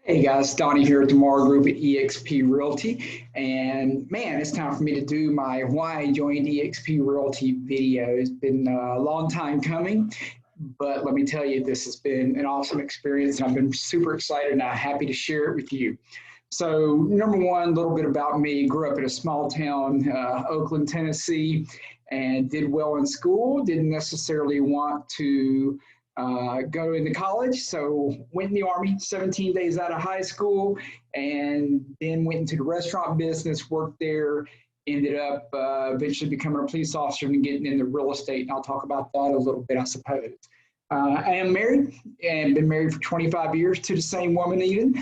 Hey guys, Donnie here at the Mar Group at eXp Realty. And man, it's time for me to do my why I joined eXp Realty video. It's been a long time coming, but let me tell you, this has been an awesome experience and I've been super excited and I'm happy to share it with you. So, number one, a little bit about me. Grew up in a small town, Oakland, Tennessee, and did well in school. Didn't necessarily want to go into college, so went in the Army 17 days out of high school, and then went into the restaurant business, worked there, ended up eventually becoming a police officer and getting into real estate, and I'll talk about that a little bit, I suppose. I am married and been married for 25 years to the same woman, even.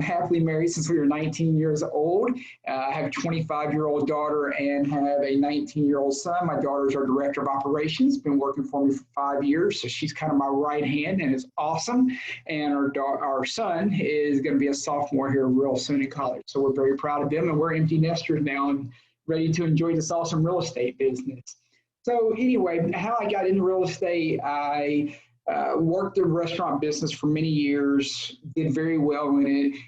Happily married since we were 19 years old. I have a 25-year-old daughter and have a 19-year-old son. My daughter's our director of operations, been working for me for 5 years, so she's kind of my right hand and is awesome. And our son is going to be a sophomore here real soon in college, so we're very proud of them, and we're empty nesters now and ready to enjoy this awesome real estate business. So anyway, how I got into real estate, I worked the restaurant business for many years, did very well in it,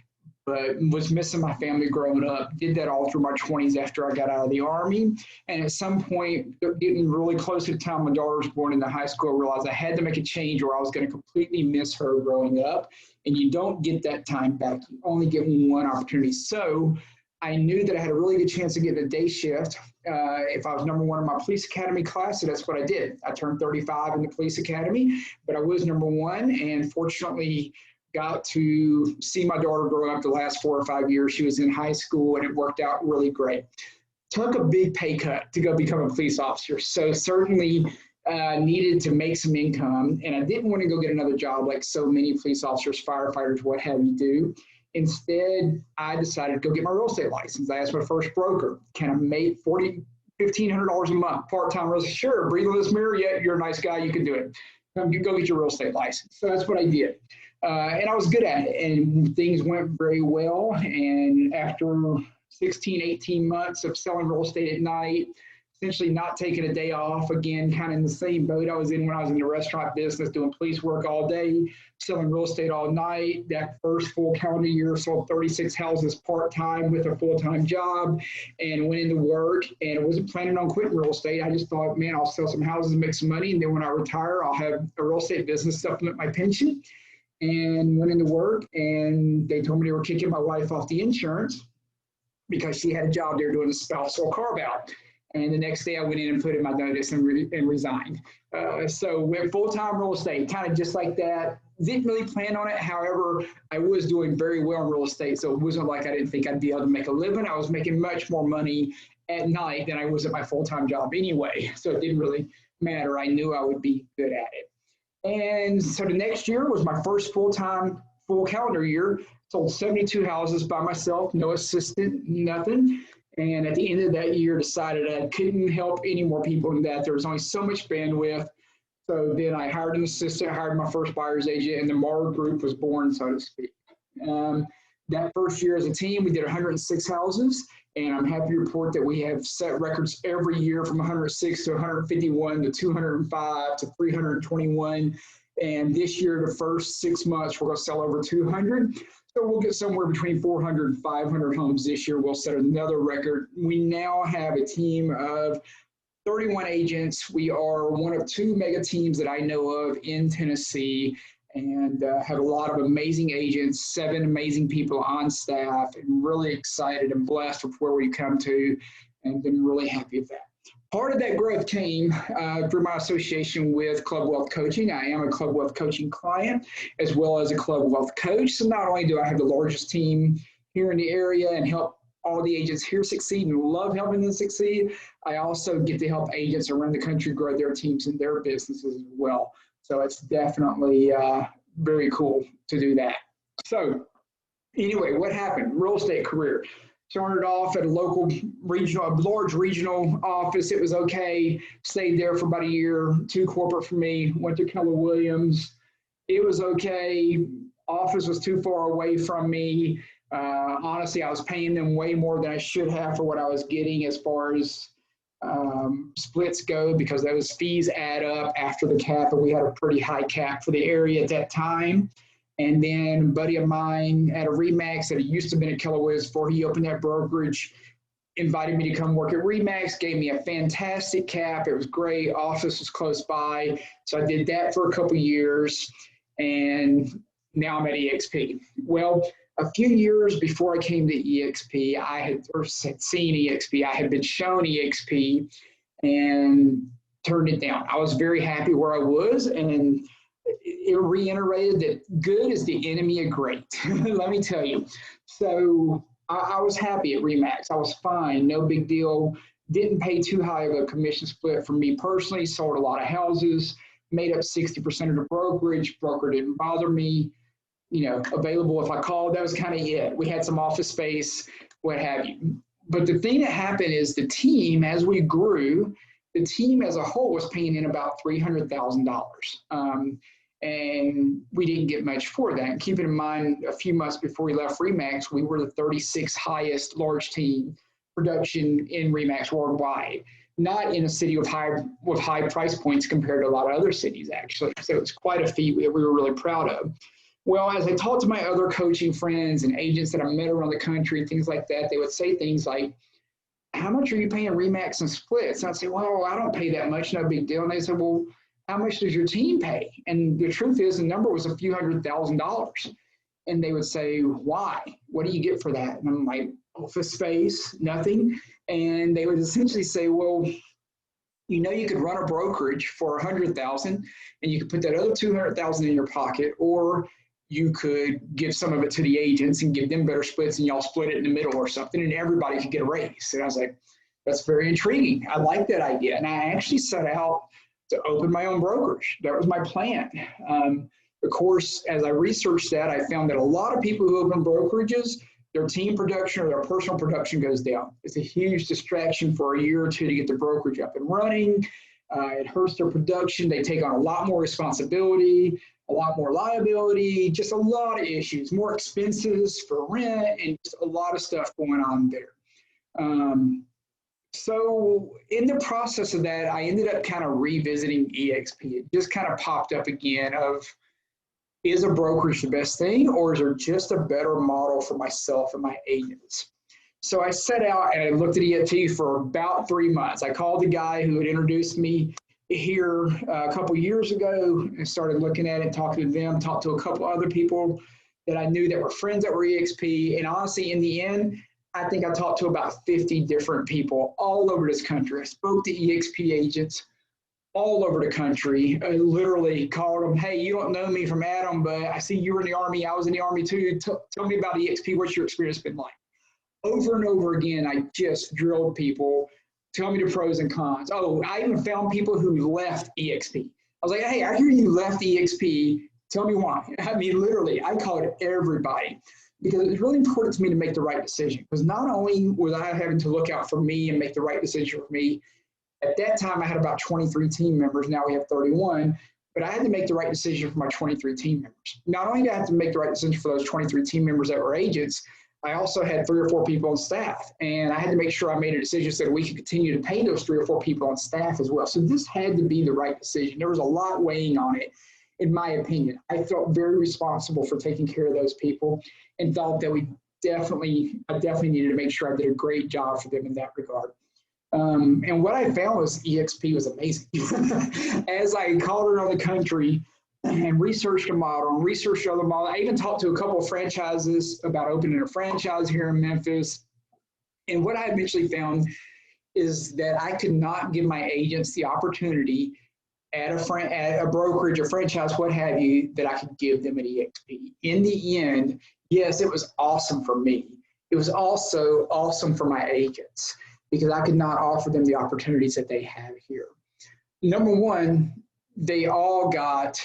but was missing my family growing up. Did that all through my 20s after I got out of the Army. And at some point, getting really close to the time my daughter was born into high school, I realized I had to make a change or I was going to completely miss her growing up. And you don't get that time back. You only get one opportunity. So I knew that I had a really good chance of getting a day shift if I was number one in my police academy class, so that's what I did. I turned 35 in the police academy, but I was number one, and fortunately got to see my daughter grow up the last 4 or 5 years. She was in high school, and it worked out really great. Took a big pay cut to go become a police officer, so certainly needed to make some income, and I didn't want to go get another job like so many police officers, firefighters, what have you do. Instead, I decided to go get my real estate license. I asked my first broker, can I make $1,500 a month part-time? I was sure, breathe on this mirror, yeah, you're a nice guy, you can do it. Go get your real estate license. So that's what I did. And I was good at it, and things went very well. And after 16, 18 months of selling real estate at night, essentially not taking a day off, again, kind of in the same boat I was in when I was in the restaurant business, doing police work all day, selling real estate all night. That first full calendar year, sold 36 houses part-time with a full-time job, and went into work, and I wasn't planning on quitting real estate. I just thought, man, I'll sell some houses and make some money, and then when I retire, I'll have a real estate business supplement my pension. And went into work, and they told me they were kicking my wife off the insurance because she had a job there doing a spousal carve-out. And the next day I went in and put in my notice and resigned. So went full-time real estate, kind of just like that. Didn't really plan on it. However, I was doing very well in real estate. So it wasn't like I didn't think I'd be able to make a living. I was making much more money at night than I was at my full-time job anyway. So it didn't really matter. I knew I would be good at it. And so the next year was my first full-time, full calendar year. Sold 72 houses by myself, no assistant, nothing. And at the end of that year, decided I couldn't help any more people than that. There was only so much bandwidth. So then I hired an assistant, hired my first buyer's agent, and the Mar Group was born, so to speak. That first year as a team, we did 106 houses, and I'm happy to report that we have set records every year from 106 to 151 to 205 to 321. And this year, the first 6 months, we're going to sell over 200. So we'll get somewhere between 400 and 500 homes this year. We'll set another record. We now have a team of 31 agents. We are one of 2 mega teams that I know of in Tennessee, and have a lot of amazing agents, 7 amazing people on staff, and really excited and blessed with where we come to, and been really happy with that. Part of that growth came through my association with Club Wealth Coaching. I am a Club Wealth Coaching client as well as a Club Wealth coach. So not only do I have the largest team here in the area and help all the agents here succeed and love helping them succeed, I also get to help agents around the country grow their teams and their businesses as well. So it's definitely very cool to do that. So anyway, what happened? Real estate career. Started off at a large regional office. It was okay. Stayed there for about a year, too corporate for me. Went to Keller Williams. It was okay. Office was too far away from me. Honestly, I was paying them way more than I should have for what I was getting as far as splits go, because those fees add up after the cap, and we had a pretty high cap for the area at that time. And then a buddy of mine at a Remax that used to have been at Keller Williams before he opened that brokerage invited me to come work at Remax, gave me a fantastic cap. It was great. Office was close by. So I did that for a couple of years. And now I'm at eXp. Well, a few years before I came to eXp, I had seen eXp. I had been shown eXp and turned it down. I was very happy where I was, and it reiterated that good is the enemy of great. Let me tell you. So I was happy at Remax. I was fine, no big deal. Didn't pay too high of a commission split for me personally. Sold a lot of houses, made up 60% of the brokerage. Broker didn't bother me. Available if I called. That was kind of it. We had some office space, what have you. But the thing that happened is the team, as we grew, the team as a whole was paying in about $300,000. And we didn't get much for that. And keeping in mind, a few months before we left Remax, we were the 36th highest large team production in Remax worldwide. Not in a city with high price points compared to a lot of other cities, actually. So it's quite a feat we were really proud of. Well, as I talked to my other coaching friends and agents that I met around the country, things like that, they would say things like, how much are you paying Remax and splits? And I'd say, well, I don't pay that much, no big deal. And they said, well, how much does your team pay? And the truth is the number was a few $100,000. And they would say, why? What do you get for that? And I'm like, office space, nothing. And they would essentially say, well, you could run a brokerage for $100,000 and you could put that other $200,000 in your pocket, or you could give some of it to the agents and give them better splits and y'all split it in the middle or something and everybody could get a raise. And I was like, that's very intriguing. I like that idea. And I actually set out to open my own brokerage. That was my plan. Of course, as I researched that, I found that a lot of people who open brokerages, their team production or their personal production goes down. It's a huge distraction for a year or two to get the brokerage up and running. It hurts their production. They take on a lot more responsibility, a lot more liability, just a lot of issues, more expenses for rent, and just a lot of stuff going on there. So in the process of that, I ended up kind of revisiting eXp. It just kind of popped up again of, is a brokerage the best thing, or is there just a better model for myself and my agents? So I set out and I looked at eXp for about 3 months. I called the guy who had introduced me here a couple years ago and started looking at it, talking to them, talked to a couple other people that I knew that were friends that were eXp. And honestly, in the end, I think I talked to about 50 different people all over this country. I spoke to eXp agents all over the country. I literally called them, hey, you don't know me from Adam, but I see you were in the Army. I was in the Army too. Tell me about eXp. What's your experience been like? Over and over again, I just drilled people. Tell me the pros and cons. Oh, I even found people who left eXp. I was like, hey, I hear you left eXp. Tell me why. I mean, literally, I called everybody because it was really important to me to make the right decision. Because not only was I having to look out for me and make the right decision for me, at that time I had about 23 team members. Now we have 31. But I had to make the right decision for my 23 team members. Not only did I have to make the right decision for those 23 team members that were agents, I also had 3 or 4 people on staff, and I had to make sure I made a decision so that we could continue to pay those 3 or 4 people on staff as well. So this had to be the right decision. There was a lot weighing on it, in my opinion. I felt very responsible for taking care of those people and thought that I definitely needed to make sure I did a great job for them in that regard. And what I found was eXp was amazing. As I called around the country and researched a model and researched other models, I even talked to a couple of franchises about opening a franchise here in Memphis. And what I eventually found is that I could not give my agents the opportunity at a brokerage, a franchise, what have you, that I could give them at eXp. In the end, yes, it was awesome for me. It was also awesome for my agents because I could not offer them the opportunities that they have here. Number one, they all got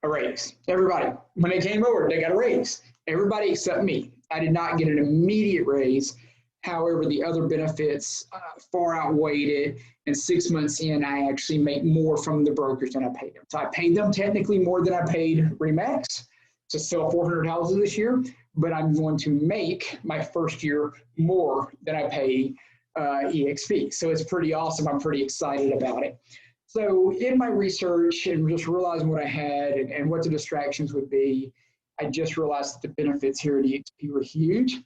a raise. Everybody, when they came over, they got a raise. Everybody except me. I did not get an immediate raise. However, the other benefits far outweighed it. And 6 months in, I actually make more from the brokers than I paid them. So I paid them technically more than I paid Remax to sell 400 houses this year, but I'm going to make my first year more than I pay eXp. So it's pretty awesome. I'm pretty excited about it. So in my research and just realizing what I had and what the distractions would be, I just realized that the benefits here at eXp were huge.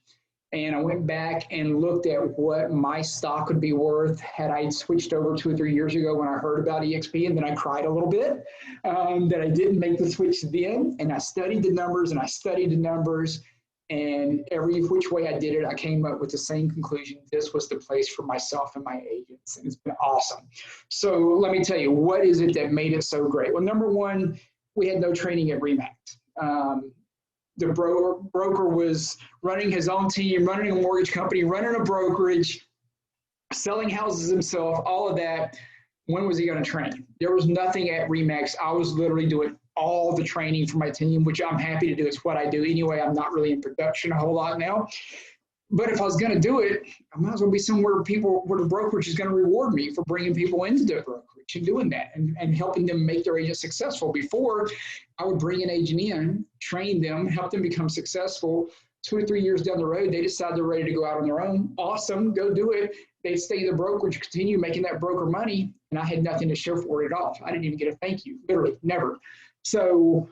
And I went back and looked at what my stock would be worth had I switched over 2 or 3 years ago when I heard about eXp, and then I cried a little bit that I didn't make the switch then. And I studied the numbers and I studied the numbers, and every which way I did it, I came up with the same conclusion. This was the place for myself and my agents, and it's been awesome. So let me tell you, what is it that made it so great? Well, number one, we had no training at REMAX. The broker was running his own team, running a mortgage company, running a brokerage, selling houses himself, all of that. When was he going to train? There was nothing at REMAX. I was literally doing all the training for my team, which I'm happy to do. It's what I do anyway. I'm not really in production a whole lot now. But if I was going to do it, I might as well be somewhere where the brokerage is going to reward me for bringing people into the brokerage and doing that and helping them make their agent successful. Before, I would bring an agent in, train them, help them become successful. 2 or 3 years down the road, they decide they're ready to go out on their own. Awesome, go do it. They'd stay in the brokerage, continue making that broker money, and I had nothing to show for it at all. I didn't even get a thank you, literally, never. So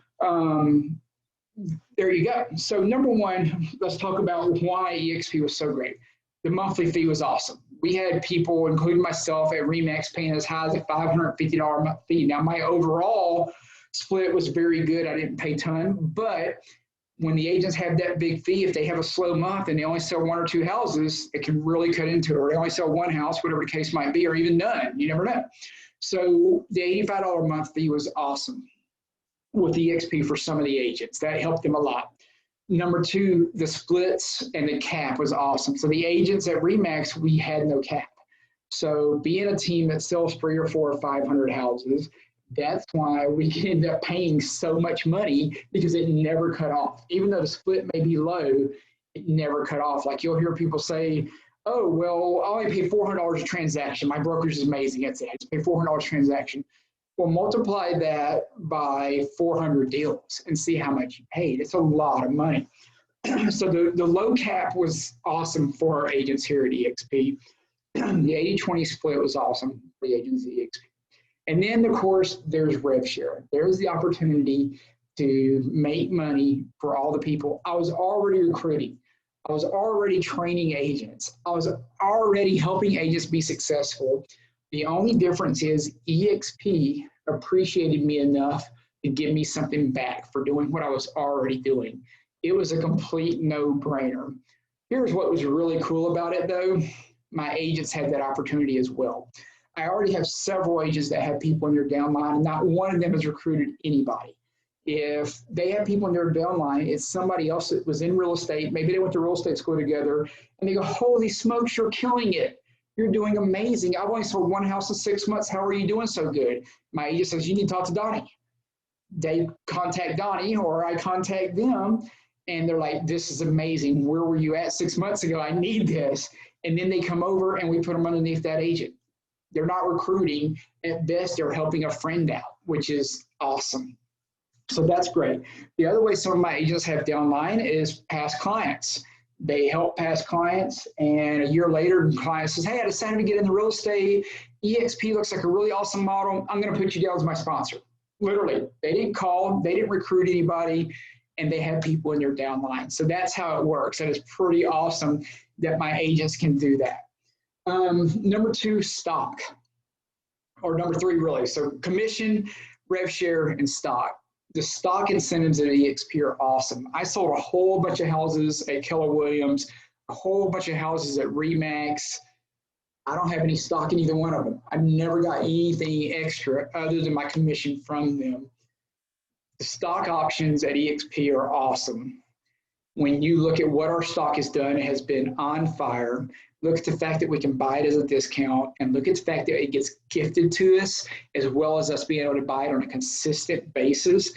there you go. So number one, let's talk about why eXp was so great. The monthly fee was awesome. We had people, including myself, at REMAX paying as high as a $550 a month fee. Now, my overall split was very good. I didn't pay a ton, but when the agents have that big fee, if they have a slow month and they only sell 1 or 2 houses, it can really cut into it. Or they only sell 1 house, whatever the case might be, or even none. You never know. So the $85 a month fee was awesome with eXp for some of the agents. That helped them a lot. Number two, the splits and the cap was awesome. So the agents at REMAX, we had no cap. So being a team that sells 300 or 400 or 500 houses, that's why we end up paying so much money, because it never cut off. Even though the split may be low, it never cut off. Like you'll hear people say, oh, well, I only pay $400 a transaction. My brokerage is amazing. That's it. I just pay $400 a transaction. Well, multiply that by 400 deals and see how much you paid. It's a lot of money. So the low cap was awesome for our agents here at eXp. The 80-20 split was awesome for the agents at eXp. And then, of course, there's rev share. There's the opportunity to make money for all the people. I was already recruiting. I was already training agents. I was already helping agents be successful. The only difference is eXp appreciated me enough to give me something back for doing what I was already doing. It was a complete no-brainer. Here's what was really cool about it, though. My agents had that opportunity as well. I already have several agents that have people in their downline, and not one of them has recruited anybody. If they have people in their downline, it's somebody else that was in real estate. Maybe they went to real estate school together, and they go, holy smokes, you're killing it. You're doing amazing. I've only sold 1 house in 6 months. How are you doing so good? My agent says, you need to talk to Donnie. They contact Donnie, or I contact them, and they're like, this is amazing. Where were you at 6 months ago? I need this. And then they come over and we put them underneath that agent. They're not recruiting. At best, they're helping a friend out, which is awesome. So that's great. The other way some of my agents have downline is past clients. They help past clients, and a year later, the client says, hey, I decided to get into real estate. eXp looks like a really awesome model. I'm going to put you down as my sponsor. Literally, they didn't call, they didn't recruit anybody, and they had people in their downline. So that's how it works. And it's pretty awesome that my agents can do that. Number two, stock, or number three, really. So commission, rev share, and stock. The stock incentives at eXp are awesome. I sold a whole bunch of houses at Keller Williams, a whole bunch of houses at REMAX. I don't have any stock in either one of them. I've never got anything extra other than my commission from them. The stock options at eXp are awesome. When you look at what our stock has done, it has been on fire. Look at the fact that we can buy it as a discount, and look at the fact that it gets gifted to us, as well as us being able to buy it on a consistent basis,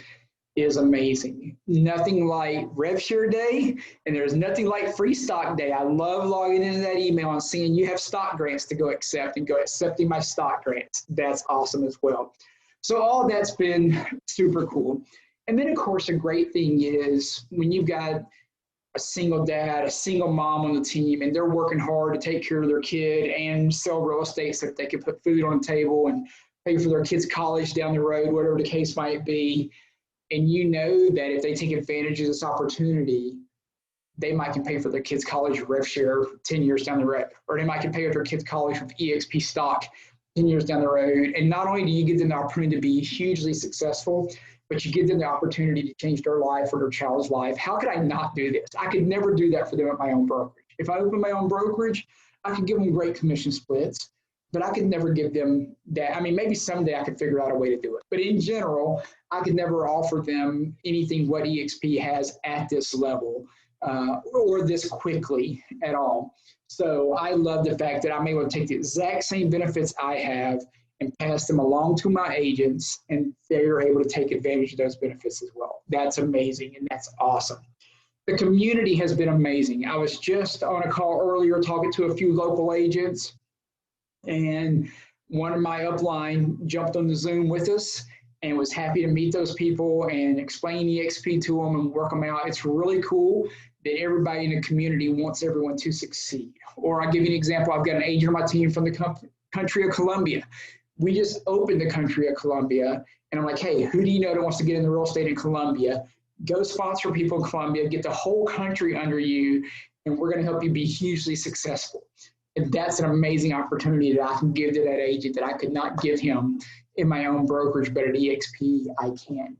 is amazing. Nothing like rev share day, and there's nothing like free stock day. I love logging into that email and seeing you have stock grants to go accept, and go accepting my stock grants. That's awesome as well. So all that's been super cool. And then, of course, a great thing is when you've got a single dad, a single mom on the team, and they're working hard to take care of their kid and sell real estate so that they can put food on the table and pay for their kids' college down the road, whatever the case might be. And you know that if they take advantage of this opportunity, they might can pay for their kids' college rev share 10 years down the road, or they might can pay for their kids' college with eXp stock 10 years down the road. And not only do you give them the opportunity to be hugely successful, but you give them the opportunity to change their life or their child's life. How could I not do this? I could never do that for them at my own brokerage. If I open my own brokerage, I could give them great commission splits, but I could never give them that. I mean, maybe someday I could figure out a way to do it. But in general, I could never offer them anything what eXp has at this level or this quickly at all. So I love the fact that I'm able to take the exact same benefits I have and pass them along to my agents, and they're able to take advantage of those benefits as well. That's amazing, and that's awesome. The community has been amazing. I was just on a call earlier talking to a few local agents, and one of my upline jumped on the Zoom with us and was happy to meet those people and explain eXp to them and work them out. It's really cool that everybody in the community wants everyone to succeed. Or I'll give you an example. I've got an agent on my team from the country of Colombia. We just opened the country of Colombia, and I'm like, hey, who do you know that wants to get in the real estate in Colombia? Go sponsor people in Colombia, get the whole country under you, and we're going to help you be hugely successful. And that's an amazing opportunity that I can give to that agent that I could not give him in my own brokerage, but at eXp, I can.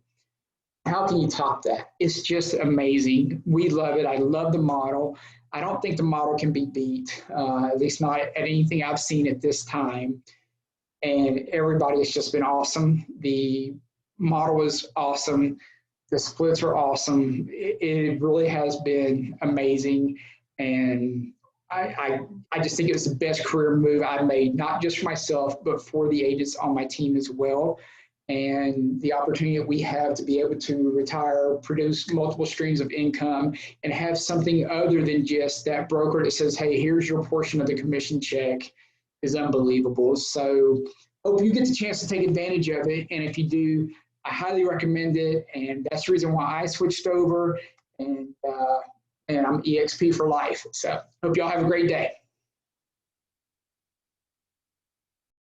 How can you top that? It's just amazing. We love it. I love the model. I don't think the model can be beat, at least not at anything I've seen at this time. And everybody has just been awesome. The model is awesome. The splits are awesome. It really has been amazing. And I just think it was the best career move I've made, not just for myself, but for the agents on my team as well. And the opportunity that we have to be able to retire, produce multiple streams of income, and have something other than just that broker that says, hey, here's your portion of the commission check, is unbelievable. So hope you get the chance to take advantage of it. And if you do, I highly recommend it. And that's the reason why I switched over, and I'm eXp for life. So hope y'all have a great day.